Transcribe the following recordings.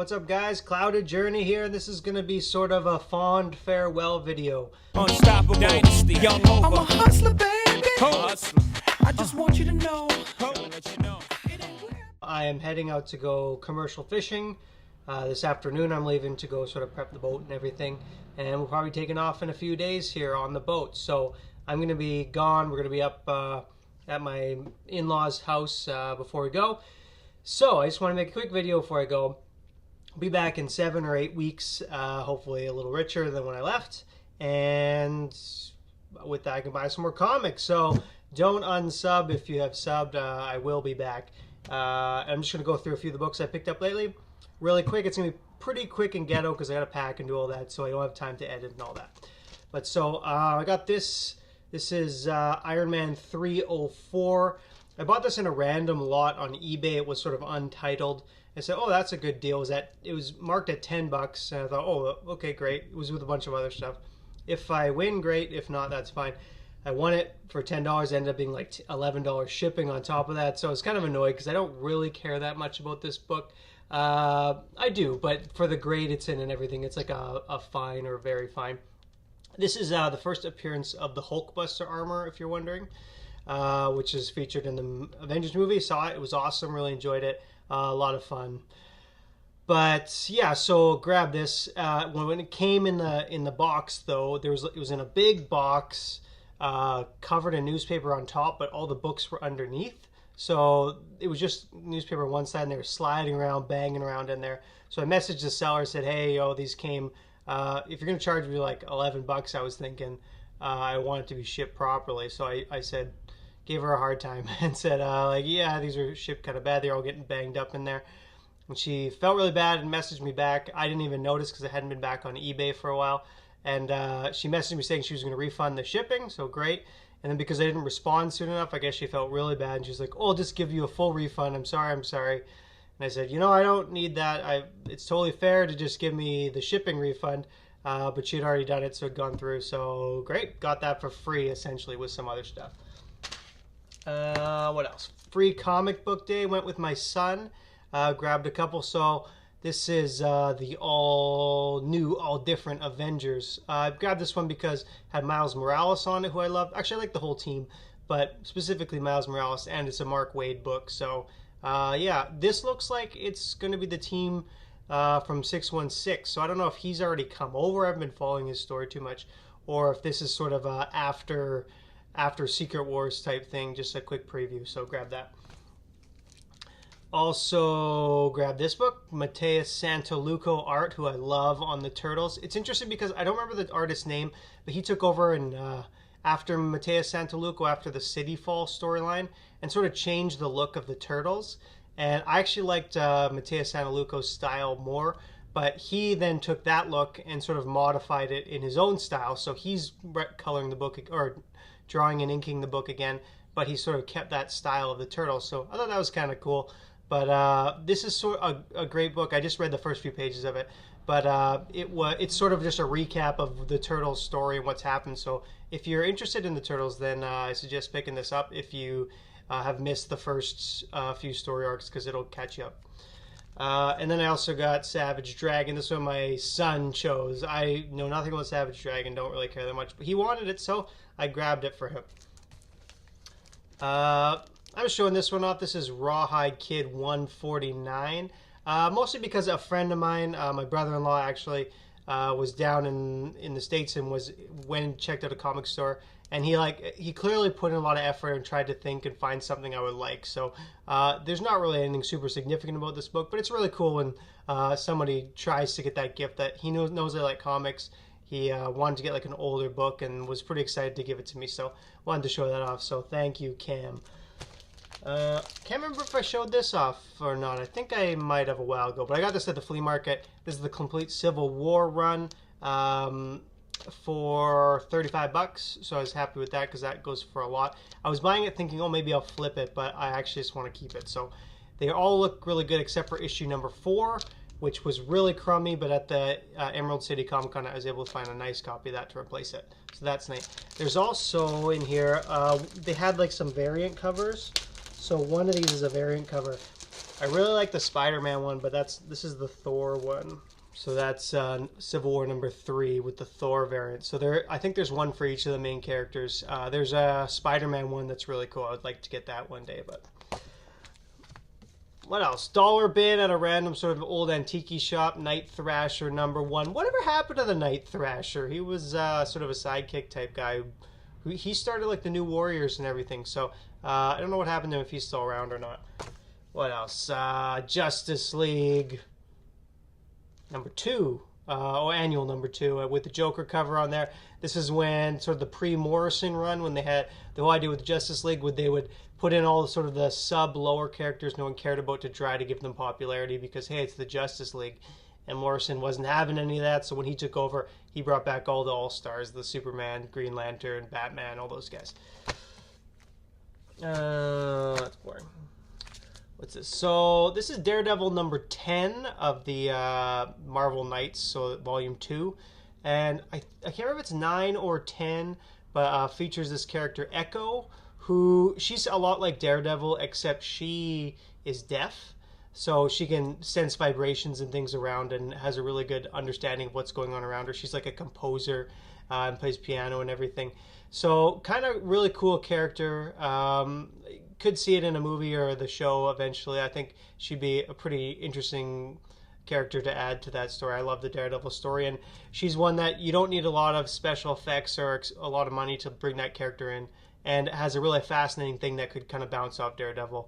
What's up, guys? Clouded Journey here. This is going to be sort of a fond farewell video. Unstoppable Dynasty, young over. I'm a hustler, baby. Hustler. I just want you to know. I am heading out to go commercial fishing. This afternoon I'm leaving to go sort of prep the boat and everything. And we'll probably be taking off in a few days here on the boat. So I'm going to be gone. We're going to be up at my in-laws' house before we go. So I just want to make a quick video before I go. I'll be back in 7 or 8 weeks, hopefully a little richer than when I left. And with that I can buy some more comics. So don't unsub if you have subbed. I will be back. I'm just going to go through a few of the books I picked up lately. Really quick. It's going to be pretty quick and ghetto because I got to pack and do all that, so I don't have time to edit and all that. But so I got this. This is Iron Man 304. I bought this in a random lot on eBay. It was sort of untitled. I said, oh, that's a good deal. It was marked at $10, and I thought, oh, okay, great. It was with a bunch of other stuff. If I win, great. If not, that's fine. I won it for $10. Ended up being like $11 shipping on top of that. So I was kind of annoyed because I don't really care that much about this book. I do, but for the grade it's in and everything, it's like a fine or very fine. This is the first appearance of the Hulkbuster armor, if you're wondering, which is featured in the Avengers movie. Saw it. It was awesome. Really enjoyed it. A lot of fun. But yeah, so grab this. When it came in the box, though, it was in a big box, covered in newspaper on top, but all the books were underneath. So it was just newspaper on one side, and they were sliding around, banging around in there. So I messaged the seller, said, "Hey, these came. If you're gonna charge me like $11, I was thinking I want it to be shipped properly." So I said, gave her a hard time and said, like, yeah, these are shipped kind of bad. They're all getting banged up in there. And she felt really bad and messaged me back. I didn't even notice because I hadn't been back on eBay for a while. And she messaged me saying she was going to refund the shipping, so great. And then because I didn't respond soon enough, I guess she felt really bad. And she's like, oh, I'll just give you a full refund. I'm sorry. And I said, I don't need that. It's totally fair to just give me the shipping refund. But she had already done it, so it had gone through. So great. Got that for free, essentially, with some other stuff. What else? Free comic book day. Went with my son. Grabbed a couple. So this is the all new, all different Avengers. I grabbed this one because it had Miles Morales on it, who I love. Actually, I like the whole team, but specifically Miles Morales, and it's a Mark Waid book. So yeah, this looks like it's going to be the team from 616. So I don't know if he's already come over. I haven't been following his story too much, or if this is sort of after Secret Wars type thing. Just a quick preview. So grab that. Also grab this book, Matteo Santaluco art, who I love on the Turtles. It's interesting because I don't remember the artist's name, but he took over and after Matteo Santaluco, after the City Fall storyline, and sort of changed the look of the Turtles. And I actually liked Matteo Santaluco's style more, but he then took that look and sort of modified it in his own style. So he's coloring the book, or drawing and inking the book again, but he sort of kept that style of the Turtles. So I thought that was kind of cool. But this is sort of a great book. I just read the first few pages of it, but it's sort of just a recap of the Turtles story and what's happened. So if you're interested in the Turtles, then I suggest picking this up if you have missed the first few story arcs, because it'll catch you up. And then I also got Savage Dragon. This one my son chose. I know nothing about Savage Dragon, don't really care that much, but he wanted it, so I grabbed it for him. I was showing this one off. This is Rawhide Kid 149. Mostly because a friend of mine, my brother-in-law actually, was down in the States and went and checked out a comic store. And he clearly put in a lot of effort and tried to think and find something I would like. So there's not really anything super significant about this book, but it's really cool when somebody tries to get that gift that he knows I like comics. He wanted to get like an older book and was pretty excited to give it to me. So wanted to show that off. So thank you, Cam. Can't remember if I showed this off or not. I think I might have a while ago, but I got this at the flea market. This is the complete Civil War run for $35, so I was happy with that because that goes for a lot. I was buying it thinking, oh, maybe I'll flip it, but I actually just want to keep it. So they all look really good except for issue number 4, which was really crummy, but at the Emerald City Comic Con I was able to find a nice copy of that to replace it. So that's nice. There's also in here, they had like some variant covers. So one of these is a variant cover. I really like the Spider-Man one, but this is the Thor one. So that's Civil War #3 with the Thor variant. So I think there's one for each of the main characters. There's a Spider-Man one that's really cool. I would like to get that one day, but what else? Dollar bin at a random sort of old antique shop. Night Thrasher #1. Whatever happened to the Night Thrasher? He was sort of a sidekick type guy. He started like the New Warriors and everything. So I don't know what happened to him, if he's still around or not. What else? Justice League #2. Annual #2 with the Joker cover on there. This is when sort of the pre-Morrison run, when they had the whole idea with Justice League, they would put in all the sort of the sub-lower characters no one cared about to try to give them popularity because, hey, it's the Justice League. And Morrison wasn't having any of that, so when he took over, he brought back all the All-Stars, the Superman, Green Lantern, Batman, all those guys. That's boring. What's this? So this is Daredevil #10 of the Marvel Knights, so Volume 2. And I can't remember if it's 9 or 10, but features this character Echo, who she's a lot like Daredevil, except she is deaf. So she can sense vibrations and things around and has a really good understanding of what's going on around her. She's like a composer and plays piano and everything. So kind of really cool character. Could see it in a movie or the show eventually. I think she'd be a pretty interesting character to add to that story. I love the Daredevil story, and she's one that you don't need a lot of special effects or a lot of money to bring that character in, and has a really fascinating thing that could kind of bounce off Daredevil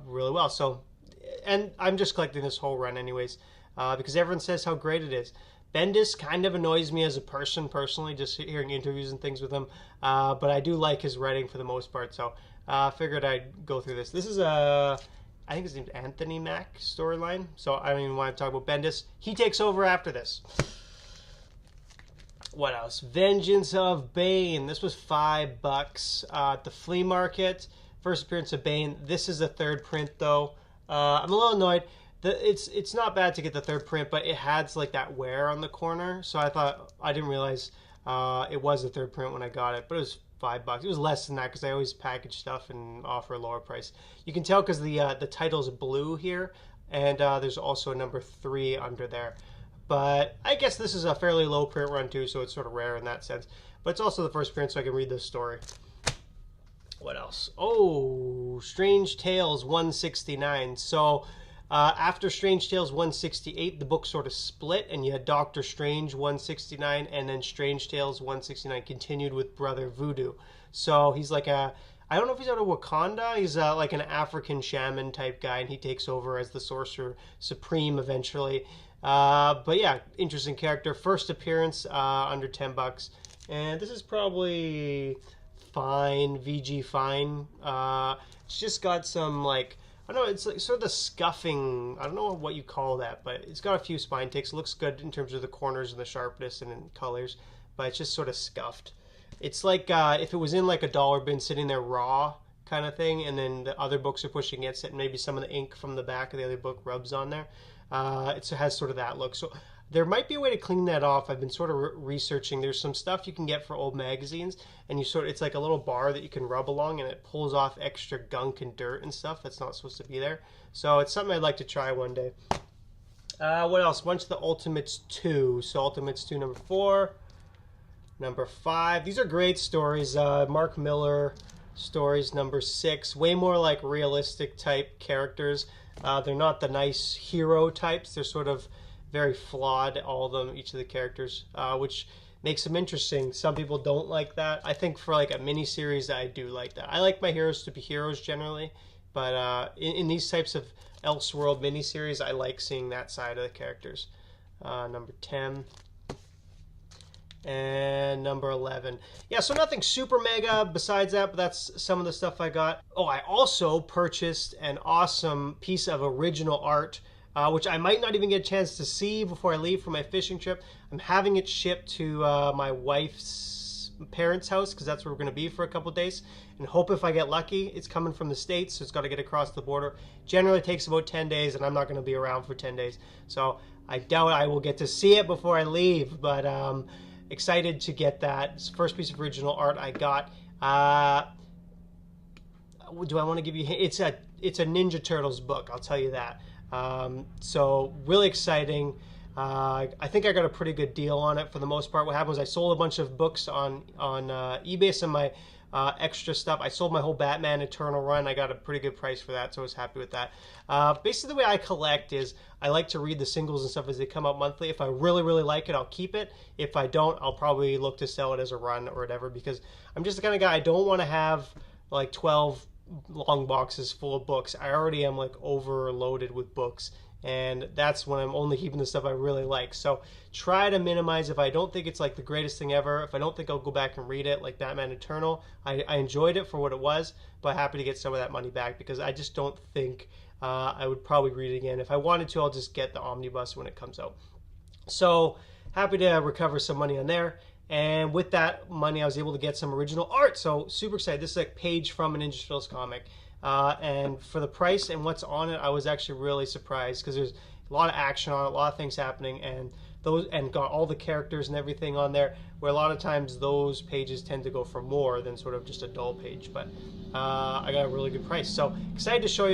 really well. So, and I'm just collecting this whole run anyways because everyone says how great it is. Bendis kind of annoys me as a person personally, just hearing interviews and things with him, but I do like his writing for the most part, so figured I'd go through this. This is I think his name's Anthony Mack storyline, so I don't even want to talk about Bendis. He takes over after this. What else? Vengeance of Bane. This was $5 at the flea market. First appearance of Bane. This is a third print though. I'm a little annoyed. It's not bad to get the third print, but it has like that wear on the corner. So I didn't realize it was the third print when I got it, but it was $5. It was less than that because I always package stuff and offer a lower price. You can tell because the title's blue here, and there's also a #3 under there. But I guess this is a fairly low print run too, so it's sort of rare in that sense. But it's also the first print, so I can read this story. What else? Oh, Strange Tales 169. So after Strange Tales 168, the book sort of split, and you had Doctor Strange 169, and then Strange Tales 169 continued with Brother Voodoo. So he's like I don't know if he's out of Wakanda. He's like an African shaman type guy, and he takes over as the Sorcerer Supreme eventually. But yeah, interesting character. First appearance under $10, and this is probably fine, VG fine. It's just got some like, I don't know, it's like sort of the scuffing, I don't know what you call that, but it's got a few spine ticks. It looks good in terms of the corners and the sharpness and in colors, but it's just sort of scuffed. It's like if it was in like a dollar bin sitting there raw kind of thing, and then the other books are pushing against it, and maybe some of the ink from the back of the other book rubs on there. It has sort of that look. So there might be a way to clean that off. I've been sort of researching. There's some stuff you can get for old magazines, and it's like a little bar that you can rub along, and it pulls off extra gunk and dirt and stuff that's not supposed to be there. So it's something I'd like to try one day. What else? A bunch of the Ultimates 2. So Ultimates 2 #4, #5. These are great stories. Mark Miller stories #6. Way more like realistic type characters. They're not the nice hero types. They're sort of very flawed, all of them, each of the characters, which makes them interesting. Some people don't like that. I think for like a mini-series, I do like that. I like my heroes to be heroes generally, but in these types of Elseworld mini-series, I like seeing that side of the characters. #10. And #11. Yeah, so nothing super mega besides that, but that's some of the stuff I got. Oh, I also purchased an awesome piece of original art, which I might not even get a chance to see before I leave for my fishing trip. I'm having it shipped to my wife's parents' house, because that's where we're going to be for a couple days, and hope if I get lucky. It's coming from the States, so it's got to get across the border. Generally takes about 10 days, and I'm not going to be around for 10 days, so I doubt I will get to see it before I leave, but excited to get that. It's the first piece of original art I got. Do I want to give you? it's a Ninja Turtles book, I'll tell you that. So really exciting. I think I got a pretty good deal on it for the most part. What happened was I sold a bunch of books on eBay, some of my extra stuff. I sold my whole Batman Eternal run. I got a pretty good price for that, so I was happy with that. Basically, the way I collect is I like to read the singles and stuff as they come out monthly. If I really, really like it, I'll keep it. If I don't, I'll probably look to sell it as a run or whatever, because I'm just the kind of guy, I don't want to have like 12 long boxes full of books. I already am like overloaded with books, and that's when I'm only keeping the stuff I really like. So try to minimize. If I don't think it's like the greatest thing ever, if I don't think I'll go back and read it, like Batman Eternal, I enjoyed it for what it was, but happy to get some of that money back, because I just don't think I would probably read it again. If I wanted to, I'll just get the omnibus when it comes out. So happy to recover some money on there. And with that money, I was able to get some original art. So super excited. This is a page from a Ninja Turtles comic. And for the price and what's on it, I was actually really surprised, because there's a lot of action on it, a lot of things happening, and got all the characters and everything on there, where a lot of times those pages tend to go for more than sort of just a dull page. But I got a really good price. So excited to show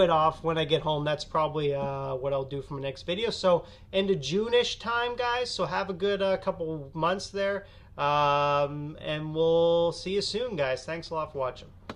it off when I get home. That's probably what I'll do for my next video. So end of June-ish time, guys. So have a good couple months there. And we'll see you soon, guys. Thanks a lot for watching.